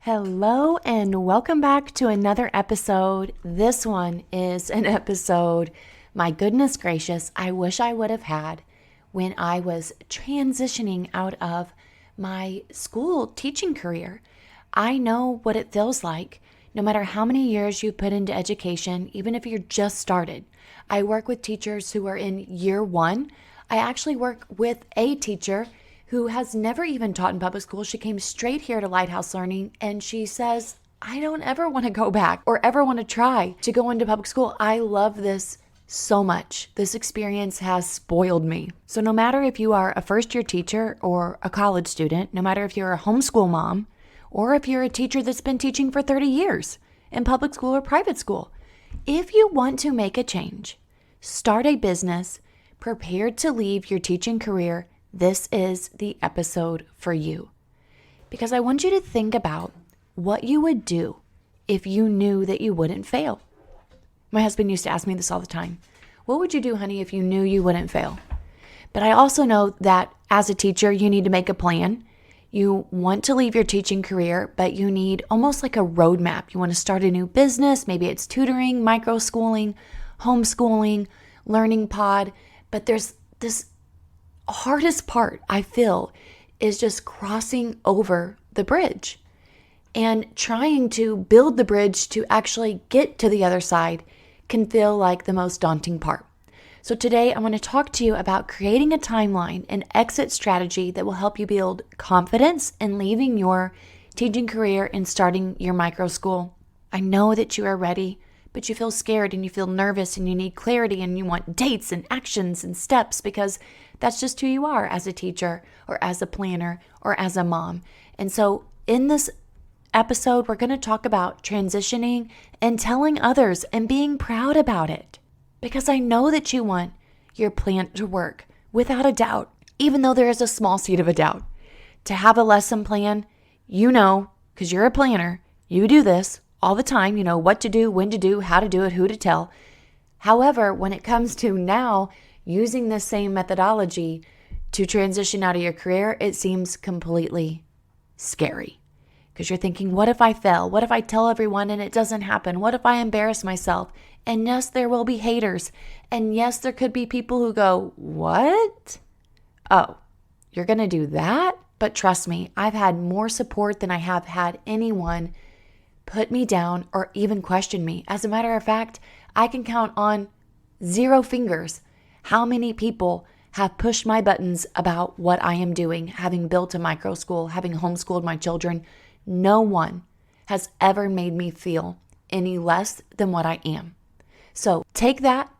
Hello and welcome back to another episode. This one is an episode, my goodness gracious, I wish I would have had when I was transitioning out of my school teaching career. I know what it feels like, no matter how many years you put into education, even if you're just started. I work with teachers who are in year one. I actually work with a teacher who has never even taught in public school. She came straight here to Lighthouse Learning and she says, I don't ever want to go back or ever want to try to go into public school. I love this so much. This experience has spoiled me. So no matter if you are a first-year teacher or a college student, no matter if you're a homeschool mom, or if you're a teacher that's been teaching for 30 years in public school or private school, if you want to make a change, start a business, prepared to leave your teaching career, this is the episode for you. Because I want you to think about what you would do if you knew that you wouldn't fail. My husband used to ask me this all the time. What would you do, honey, if you knew you wouldn't fail? But I also know that as a teacher, you need to make a plan. You want to leave your teaching career, but you need almost like a roadmap. You want to start a new business. Maybe it's tutoring, micro-schooling, homeschooling, learning pod. But there's this hardest part, I feel, is just crossing over the bridge and trying to build the bridge to actually get to the other side can feel like the most daunting part. So today I want to talk to you about creating a timeline and exit strategy that will help you build confidence in leaving your teaching career and starting your micro school. I know that you are ready, but you feel scared and you feel nervous and you need clarity and you want dates and actions and steps because that's just who you are as a teacher or as a planner or as a mom. And so in this episode, we're going to talk about transitioning and telling others and being proud about it. Because I know that you want your plan to work without a doubt, even though there is a small seed of a doubt. To have a lesson plan, you know, because you're a planner, you do this all the time. You know what to do, when to do, how to do it, who to tell. However, when it comes to now using the same methodology to transition out of your career, it seems completely scary. Because you're thinking, what if I fail? What if I tell everyone and it doesn't happen? What if I embarrass myself? And yes, there will be haters. And yes, there could be people who go, what? Oh, you're going to do that? But trust me, I've had more support than I have had anyone put me down or even question me. As a matter of fact, I can count on 0 fingers how many people have pushed my buttons about what I am doing, having built a micro school, having homeschooled my children. No one has ever made me feel any less than what I am. So take that,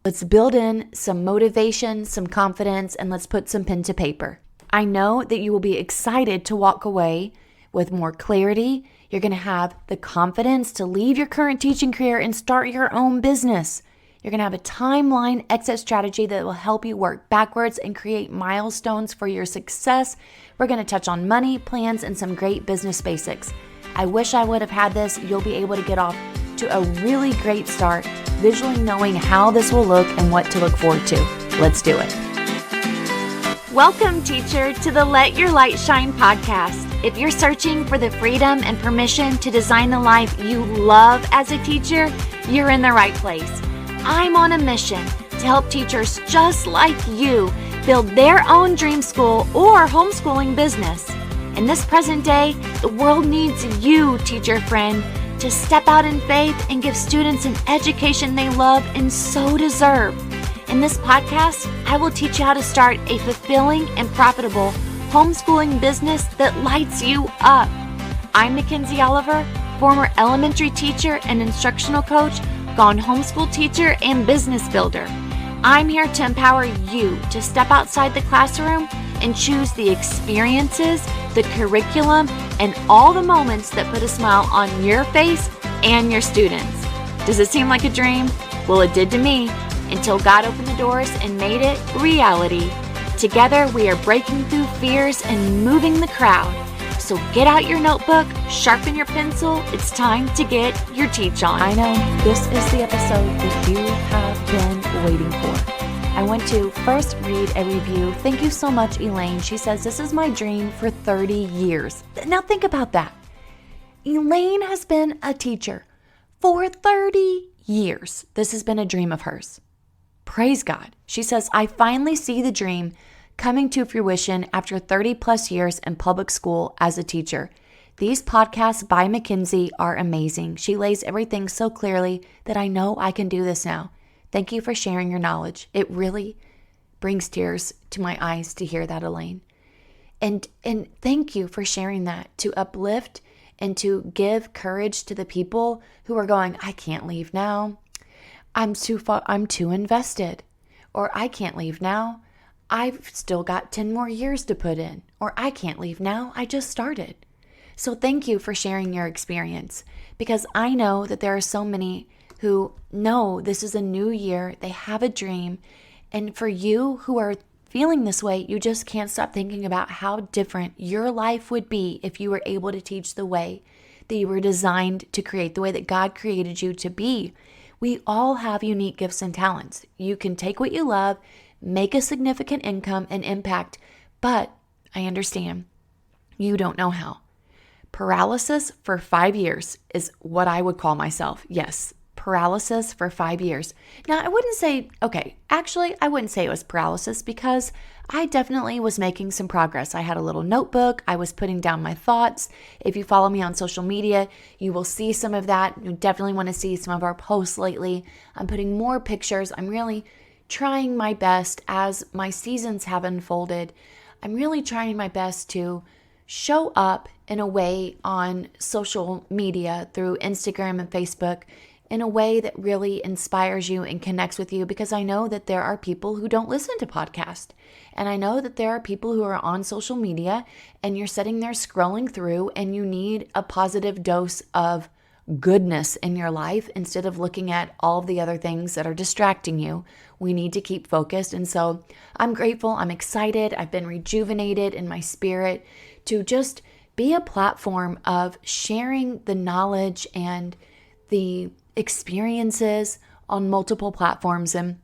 let's build in some motivation, some confidence, and let's put some pen to paper. I know that you will be excited to walk away with more clarity. You're going to have the confidence to leave your current teaching career and start your own business. You're going to have a timeline exit strategy that will help you work backwards and create milestones for your success. We're going to touch on money, plans, and some great business basics. I wish I would have had this. You'll be able to get off to a really great start, visually knowing how this will look and what to look forward to. Let's do it. Welcome, teacher, to the Let Your Light Shine podcast. If you're searching for the freedom and permission to design the life you love as a teacher, you're in the right place. I'm on a mission to help teachers just like you build their own dream school or homeschooling business. In this present day, the world needs you, teacher friend, to step out in faith and give students an education they love and so deserve. In this podcast, I will teach you how to start a fulfilling and profitable homeschooling business that lights you up. I'm Mackenzie Oliver, former elementary teacher and instructional coach, gone homeschool teacher and business builder. I'm here to empower you to step outside the classroom and choose the experiences, the curriculum, and all the moments that put a smile on your face and your students. Does it seem like a dream? Well, it did to me until God opened the doors and made it reality. Together, we are breaking through fears and moving the crowd. So get out your notebook, sharpen your pencil. It's time to get your teach on. I know this is the episode that you have been waiting for. I want to first read a review. Thank you so much, Elaine. She says, this is my dream for 30 years. Now think about that. Elaine has been a teacher for 30 years. This has been a dream of hers. Praise God. She says, I finally see the dream coming to fruition after 30 plus years in public school as a teacher. These podcasts by Mackenzie are amazing. She lays everything so clearly that I know I can do this now. Thank you for sharing your knowledge. It really brings tears to my eyes to hear that, Elaine. And thank you for sharing that to uplift and to give courage to the people who are going, I can't leave now. I'm too invested. Or I can't leave now. I've still got 10 more years to put in. Or I can't leave now. I just started. So thank you for sharing your experience, because I know that there are so many who know this is a new year. They have a dream. And for you who are feeling this way, you just can't stop thinking about how different your life would be if you were able to teach the way that you were designed to create, the way that God created you to be. We all have unique gifts and talents. You can take what you love, make a significant income and impact, but I understand you don't know how. Paralysis for 5 years is what I would call myself. Yes, paralysis for 5 years. Now, I wouldn't say it was paralysis, because I definitely was making some progress. I had a little notebook. I was putting down my thoughts. If you follow me on social media, you will see some of that. You definitely want to see some of our posts lately. I'm putting more pictures. I'm really trying my best as my seasons have unfolded. I'm really trying my best to show up in a way on social media through Instagram and Facebook in a way that really inspires you and connects with you, because I know that there are people who don't listen to podcasts. And I know that there are people who are on social media and you're sitting there scrolling through and you need a positive dose of goodness in your life instead of looking at all of the other things that are distracting you. We need to keep focused. And so I'm grateful. I'm excited. I've been rejuvenated in my spirit to just be a platform of sharing the knowledge and the experiences on multiple platforms. And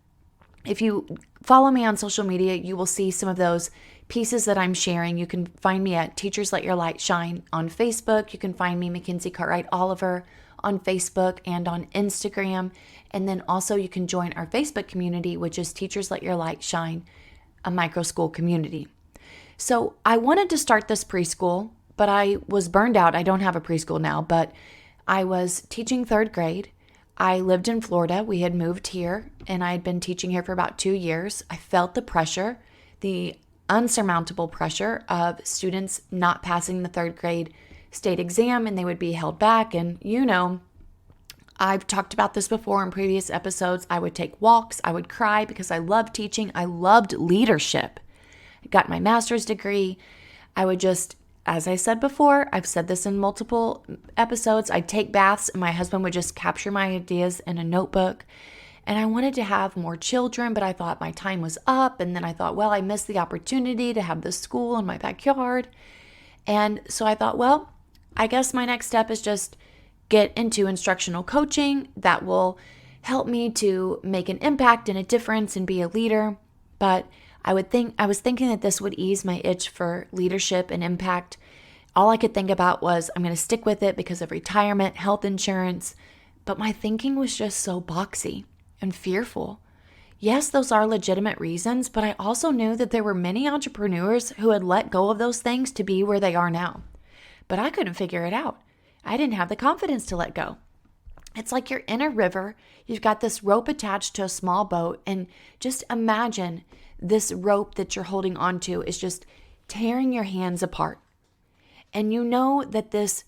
if you follow me on social media, you will see some of those pieces that I'm sharing. You can find me at Teachers Let Your Light Shine on Facebook. You can find me Mackenzie Cartwright Oliver on Facebook and on Instagram. And then also you can join our Facebook community, which is Teachers Let Your Light Shine, a micro school community. So I wanted to start this preschool, but I was burned out. I don't have a preschool now, but I was teaching 3rd grade. I lived in Florida. We had moved here, and I had been teaching here for about 2 years. I felt the pressure, the unsurmountable pressure of students not passing the 3rd grade state exam, and they would be held back. And I've talked about this before in previous episodes. I would take walks. I would cry because I loved teaching. I loved leadership. I got my master's degree. I would just, as I said before, I've said this in multiple episodes, I'd take baths and my husband would just capture my ideas in a notebook. And I wanted to have more children, but I thought my time was up. And then I thought, well, I missed the opportunity to have the school in my backyard. And so I thought, well, I guess my next step is just get into instructional coaching that will help me to make an impact and a difference and be a leader. But I was thinking that this would ease my itch for leadership and impact. All I could think about was I'm going to stick with it because of retirement, health insurance. But my thinking was just so boxy and fearful. Yes, those are legitimate reasons, but I also knew that there were many entrepreneurs who had let go of those things to be where they are now. But I couldn't figure it out. I didn't have the confidence to let go. It's like you're in a river, you've got this rope attached to a small boat, and just imagine this rope that you're holding onto is just tearing your hands apart. And you know that this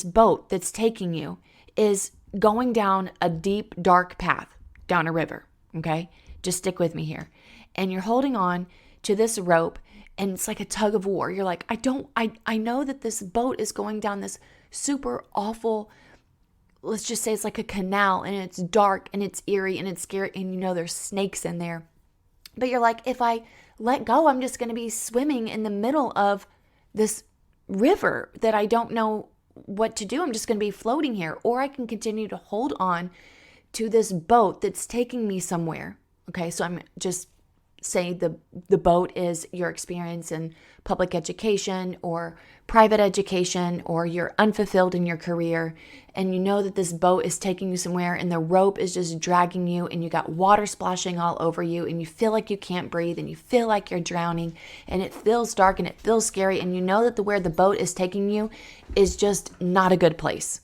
boat that's taking you is going down a deep, dark path down a river, okay? Just stick with me here. And you're holding on to this rope, and it's like a tug of war. You're like, I know that this boat is going down this super awful, let's just say it's like a canal, and it's dark, and it's eerie, and it's scary, and there's snakes in there. But you're like, if I let go, I'm just going to be swimming in the middle of this river that I don't know what to do. I'm just going to be floating here. Or I can continue to hold on to this boat that's taking me somewhere. Okay, so I'm just say the boat is your experience in public education or private education, or you're unfulfilled in your career, and you know that this boat is taking you somewhere and the rope is just dragging you and you got water splashing all over you and you feel like you can't breathe and you feel like you're drowning and it feels dark and it feels scary, and you know that where the boat is taking you is just not a good place,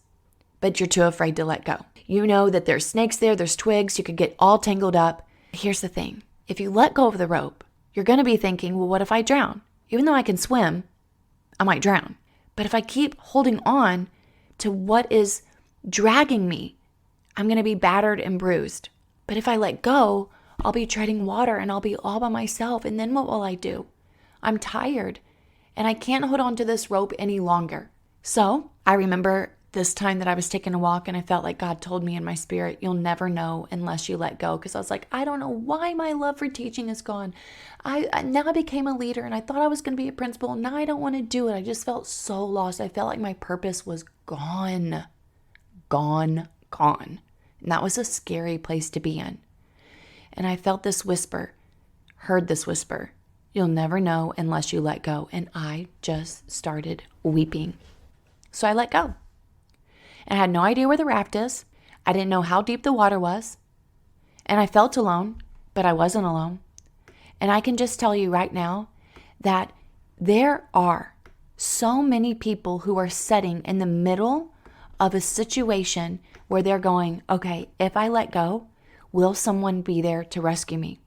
but you're too afraid to let go. You know that there's snakes there's twigs, you could get all tangled up. Here's the thing. If you let go of the rope, you're going to be thinking, well, what if I drown? Even though I can swim, I might drown. But if I keep holding on to what is dragging me, I'm going to be battered and bruised. But if I let go, I'll be treading water and I'll be all by myself. And then what will I do? I'm tired and I can't hold on to this rope any longer. So I remember this time that I was taking a walk and I felt like God told me in my spirit, you'll never know unless you let go. Because I was like, I don't know why my love for teaching is gone. Now I became a leader and I thought I was going to be a principal. Now I don't want to do it. I just felt so lost. I felt like my purpose was gone. And that was a scary place to be in. And I felt this whisper, heard this whisper, you'll never know unless you let go. And I just started weeping. So I let go. And I had no idea where the raft is. I didn't know how deep the water was. And I felt alone, but I wasn't alone. And I can just tell you right now that there are so many people who are sitting in the middle of a situation where they're going, okay, if I let go, will someone be there to rescue me?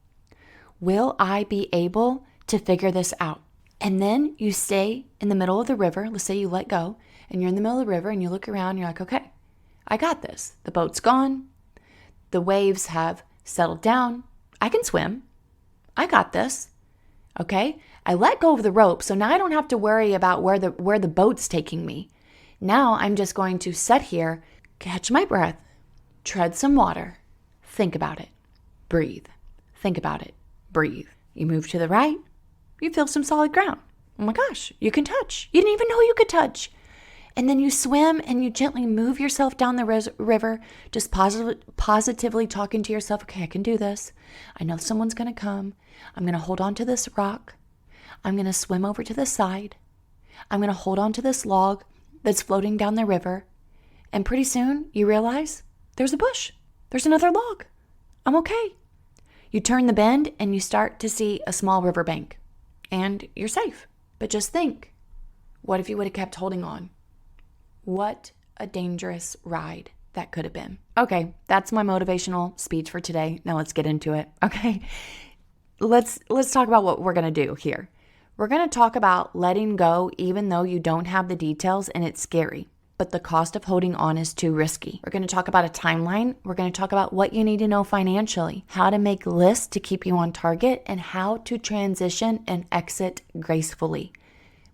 Will I be able to figure this out? And then you stay in the middle of the river. Let's say you let go and you're in the middle of the river and you look around and you're like, okay, I got this. The boat's gone. The waves have settled down. I can swim. I got this. Okay. I let go of the rope. So now I don't have to worry about where the boat's taking me. Now I'm just going to sit here, catch my breath, tread some water, think about it, breathe, think about it, breathe. You move to the right, you feel some solid ground. Oh my gosh, you can touch. You didn't even know you could touch. And then you swim and you gently move yourself down the river, just positively talking to yourself, okay, I can do this. I know someone's going to come. I'm going to hold on to this rock. I'm going to swim over to the side. I'm going to hold on to this log that's floating down the river. And pretty soon you realize there's a bush. There's another log. I'm okay. You turn the bend and you start to see a small riverbank and you're safe. But just think, what if you would have kept holding on? What a dangerous ride that could have been. Okay, that's my motivational speech for today. Now let's get into it. Okay, let's talk about what we're going to do here. We're going to talk about letting go even though you don't have the details and it's scary, but the cost of holding on is too risky. We're going to talk about a timeline. We're going to talk about what you need to know financially, how to make lists to keep you on target, and how to transition and exit gracefully.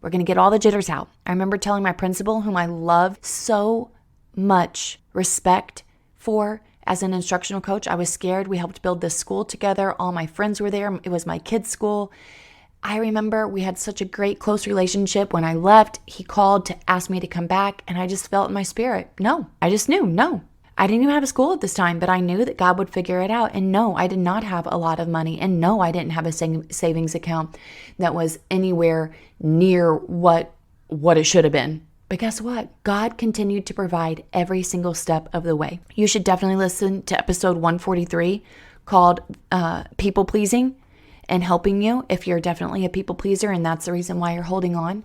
We're going to get all the jitters out. I remember telling my principal, whom I love so much respect for as an instructional coach, I was scared. We helped build this school together. All my friends were there. It was my kids' school. I remember we had such a great, close relationship. When I left, he called to ask me to come back, and I just felt in my spirit, no. I just knew, no. I didn't even have a school at this time, but I knew that God would figure it out. And no, I did not have a lot of money. And no, I didn't have a savings account that was anywhere near what it should have been. But guess what? God continued to provide every single step of the way. You should definitely listen to episode 143 called People Pleasing and Helping You if you're definitely a people pleaser and that's the reason why you're holding on.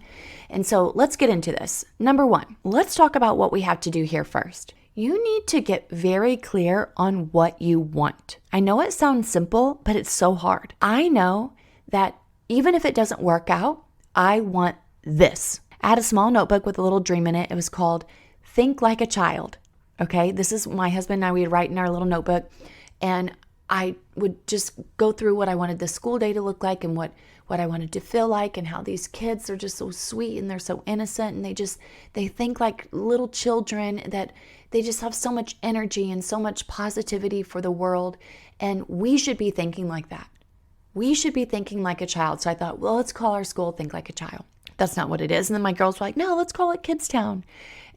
And so let's get into this. Number one, let's talk about what we have to do here first. You need to get very clear on what you want. I know it sounds simple, but it's so hard. I know that even if it doesn't work out, I want this. I had a small notebook with a little dream in it. It was called Think Like a Child. Okay, this is my husband and I, we'd write in our little notebook, and I would just go through what I wanted the school day to look like and what I wanted to feel like, and how these kids are just so sweet and they're so innocent, and they think like little children, that they just have so much energy and so much positivity for the world. And we should be thinking like that. We should be thinking like a child. So I thought, well, let's call our school Think Like a Child. That's not what it is. And then my girls were like, no, let's call it Kids Town.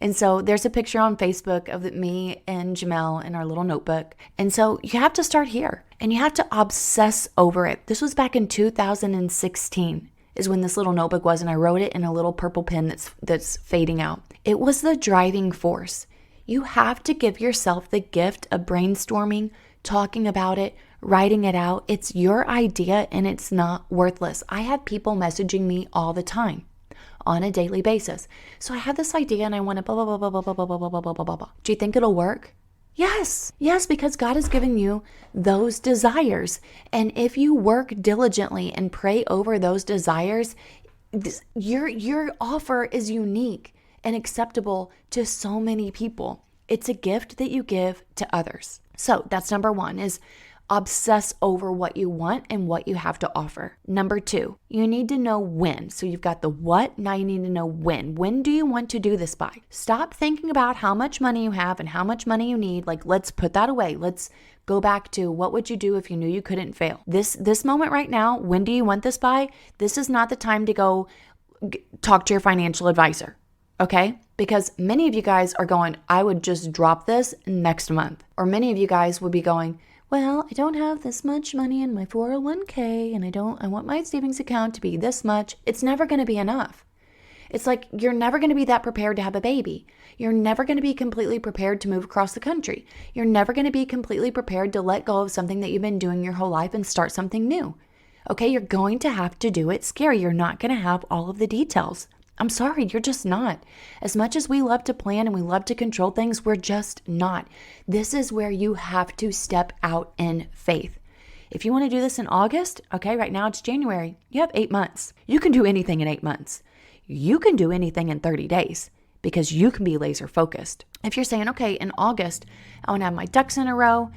And so there's a picture on Facebook of me and Jamel in our little notebook. And so you have to start here and you have to obsess over it. This was back in 2016 is when this little notebook was, and I wrote it in a little purple pen that's fading out. It was the driving force. You have to give yourself the gift of brainstorming, talking about it, writing it out. It's your idea and it's not worthless. I have people messaging me all the time on a daily basis. So I have this idea and I want to blah, blah, blah, blah, blah, blah, blah, blah, blah, blah, blah, blah. Do you think it'll work? Yes, because God has given you those desires. And if you work diligently and pray over those desires, your offer is unique and acceptable to so many people. It's a gift that you give to others. So that's number one, is obsess over what you want and what you have to offer. Number two, you need to know when. So you've got the what, now you need to know when. When do you want to do this by? Stop thinking about how much money you have and how much money you need. Like, let's put that away. Let's go back to what would you do if you knew you couldn't fail? This moment right now, when do you want this by? This is not the time to go talk to your financial advisor. Okay? Because many of you guys are going, I would just drop this next month. Or many of you guys would be going, well, I don't have this much money in my 401k and I want my savings account to be this much. It's never going to be enough. It's like you're never going to be that prepared to have a baby. You're never going to be completely prepared to move across the country. You're never going to be completely prepared to let go of something that you've been doing your whole life and start something new. Okay, you're going to have to do it scary. You're not going to have all of the details. I'm sorry, you're just not. As much as we love to plan and we love to control things, we're just not. This is where you have to step out in faith. If you want to do this in August, okay, right now it's January. You have 8 months. You can do anything in 8 months. You can do anything in 30 days because you can be laser focused. If you're saying, okay, in August, I want to have my ducks in a row,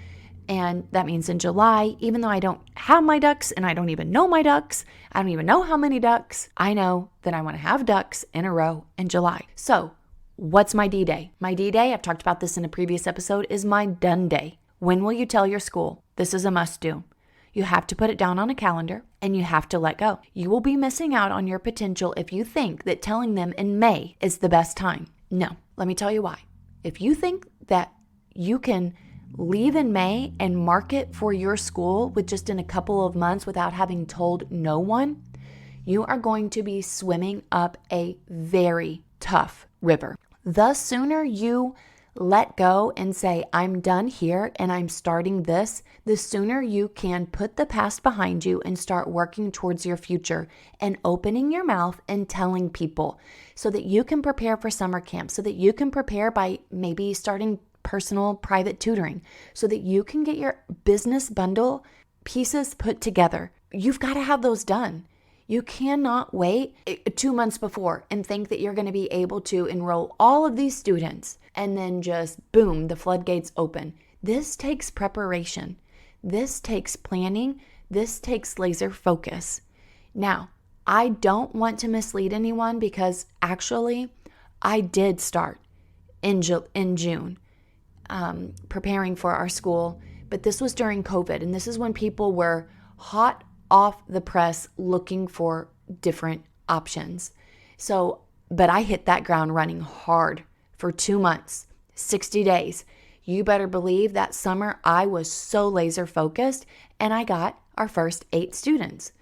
and that means in July, even though I don't have my ducks and I don't even know my ducks, I don't even know how many ducks, I know that I want to have ducks in a row in July. So what's my D-Day? My D-Day, I've talked about this in a previous episode, is my done day. When will you tell your school? This is a must do. You have to put it down on a calendar and you have to let go. You will be missing out on your potential if you think that telling them in May is the best time. No, let me tell you why. If you think that you can leave in May and market for your school with just in a couple of months without having told no one, you are going to be swimming up a very tough river. The sooner you let go and say, I'm done here and I'm starting this, the sooner you can put the past behind you and start working towards your future and opening your mouth and telling people so that you can prepare for summer camp, so that you can prepare by maybe starting personal private tutoring, so that you can get your business bundle pieces put together. You've got to have those done. You cannot wait 2 months before and think that you're going to be able to enroll all of these students and then just boom, the floodgates open. This takes preparation. This takes planning. This takes laser focus. Now, I don't want to mislead anyone because actually I did start in June. Preparing for our school, but this was during COVID, and this is when people were hot off the press looking for different options. So, but I hit that ground running hard for 2 months, 60 days. You better believe that summer I was so laser focused and I got our first 8 students.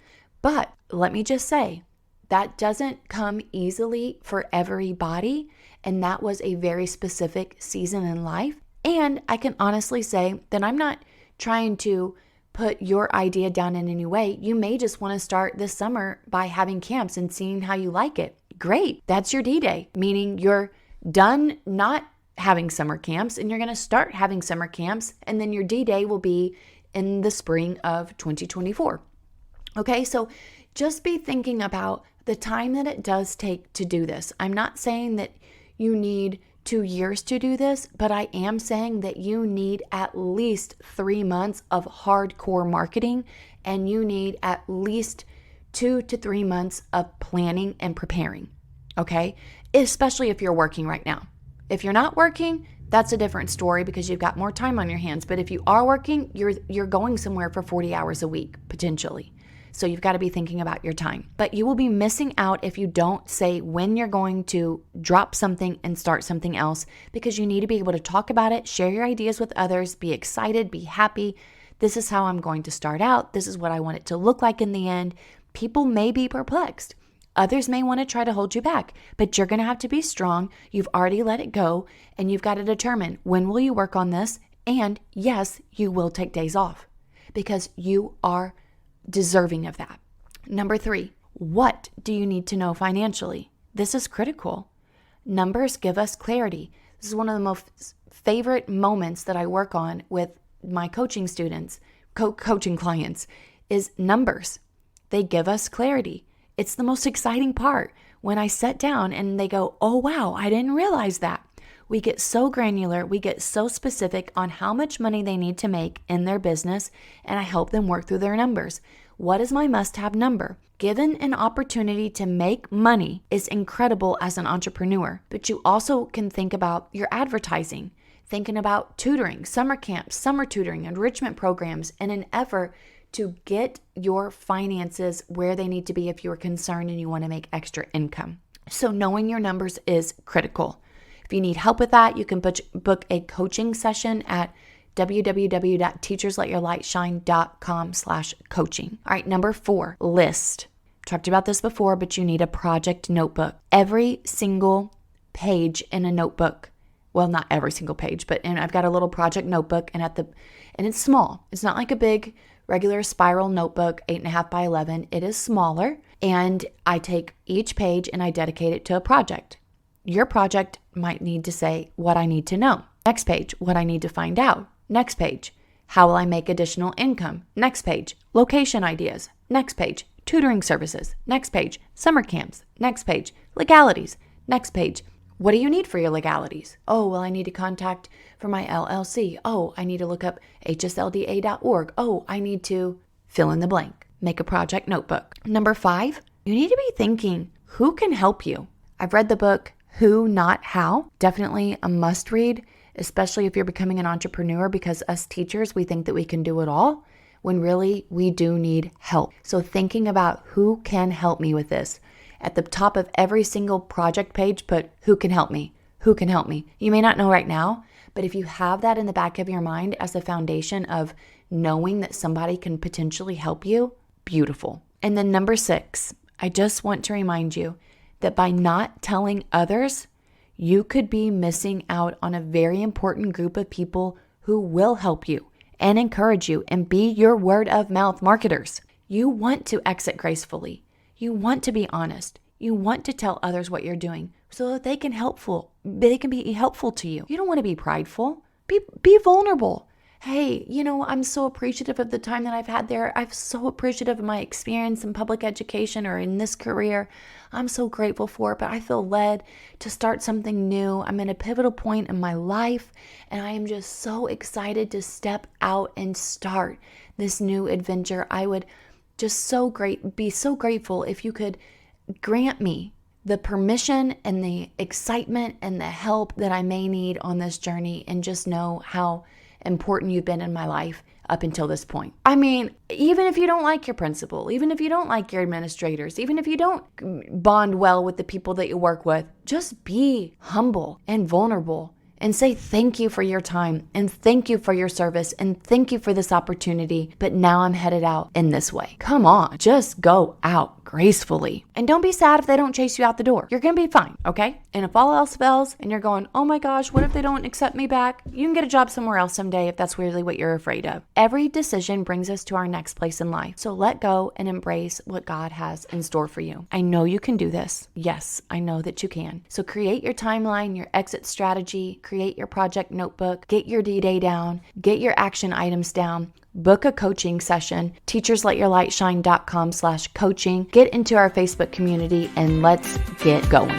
But let me just say, that doesn't come easily for everybody, and that was a very specific season in life. And I can honestly say that I'm not trying to put your idea down in any way. You may just want to start this summer by having camps and seeing how you like it. Great. That's your D-Day, meaning you're done not having summer camps and you're going to start having summer camps. And then your D-Day will be in the spring of 2024. Okay, so just be thinking about the time that it does take to do this. I'm not saying that you need 2 years to do this, but I am saying that you need at least 3 months of hardcore marketing, and you need at least 2 to 3 months of planning and preparing, okay? Especially if you're working right now. If you're not working, that's a different story because you've got more time on your hands. But if you are working, you're going somewhere for 40 hours a week, potentially. So you've got to be thinking about your time. But you will be missing out if you don't say when you're going to drop something and start something else, because you need to be able to talk about it, share your ideas with others, be excited, be happy. This is how I'm going to start out. This is what I want it to look like in the end. People may be perplexed. Others may want to try to hold you back, but you're going to have to be strong. You've already let it go, and you've got to determine when will you work on this. And yes, you will take days off because you are deserving of that. Number 3, what do you need to know financially? This is critical. Numbers give us clarity. This is one of the most favorite moments that I work on with my coaching students, coaching clients, is numbers. They give us clarity. It's the most exciting part when I sit down and they go, oh, wow, I didn't realize that. We get so granular, we get so specific on how much money they need to make in their business, and I help them work through their numbers. What is my must-have number? Given an opportunity to make money is incredible as an entrepreneur, but you also can think about your advertising, thinking about tutoring, summer camps, summer tutoring, enrichment programs in an effort to get your finances where they need to be if you're concerned and you want to make extra income. So knowing your numbers is critical. If you need help with that, you can book a coaching session at www.teachersletyourlightshine.com/coaching. All right, number 4, list. Talked about this before, but you need a project notebook. Every single page in a notebook, well, not every single page, but I've got a little project notebook, and it's small. It's not like a big regular spiral notebook, 8.5 by 11. It is smaller, and I take each page and I dedicate it to a project. Your project might need to say what I need to know. Next page, what I need to find out. Next page, how will I make additional income? Next page, location ideas. Next page, tutoring services. Next page, summer camps. Next page, legalities. Next page, what do you need for your legalities? Oh, well, I need to contact for my LLC. Oh, I need to look up hslda.org. Oh, I need to fill in the blank. Make a project notebook. Number 5, you need to be thinking, who can help you? I've read the book, Who, Not How. Definitely a must read, especially if you're becoming an entrepreneur, because us teachers, we think that we can do it all when really we do need help. So thinking about who can help me with this. At the top of every single project page, put who can help me? Who can help me? You may not know right now, but if you have that in the back of your mind as a foundation of knowing that somebody can potentially help you, beautiful. And then number 6, I just want to remind you that by not telling others, you could be missing out on a very important group of people who will help you and encourage you and be your word of mouth marketers. You want to exit gracefully. You want to be honest. You want to tell others what you're doing so that they can be helpful to you. You don't want to be prideful. Be vulnerable. Hey, I'm so appreciative of the time that I've had there. I'm so appreciative of my experience in public education or in this career. I'm so grateful for it, but I feel led to start something new. I'm in a pivotal point in my life, and I am just so excited to step out and start this new adventure. I would just be so grateful if you could grant me the permission and the excitement and the help that I may need on this journey, and just know how important you've been in my life up until this point. I mean, even if you don't like your principal, even if you don't like your administrators, even if you don't bond well with the people that you work with, just be humble and vulnerable and say thank you for your time and thank you for your service and thank you for this opportunity. But now I'm headed out in this way. Come on, just go out gracefully. And don't be sad if they don't chase you out the door. You're going to be fine, okay? And if all else fails and you're going, oh my gosh, what if they don't accept me back? You can get a job somewhere else someday if that's really what you're afraid of. Every decision brings us to our next place in life. So let go and embrace what God has in store for you. I know you can do this. Yes, I know that you can. So create your timeline, your exit strategy, create your project notebook, get your D-Day down, get your action items down, book a coaching session, teachersletyourlightshine.com/coaching, get into our Facebook community, and let's get going.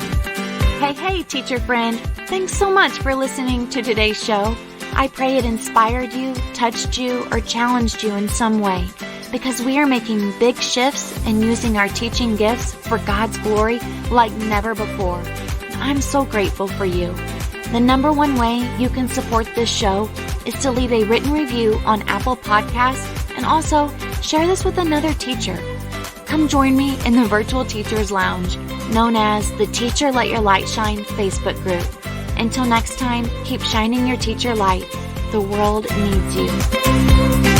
Hey, teacher friend. Thanks so much for listening to today's show. I pray it inspired you, touched you, or challenged you in some way, because we are making big shifts and using our teaching gifts for God's glory like never before. I'm so grateful for you. The number one way you can support this show is to leave a written review on Apple Podcasts, and also share this with another teacher come join me in the Virtual Teachers Lounge, known as the Teacher Let Your Light Shine Facebook group. Until next time, keep shining your teacher light. The world needs you.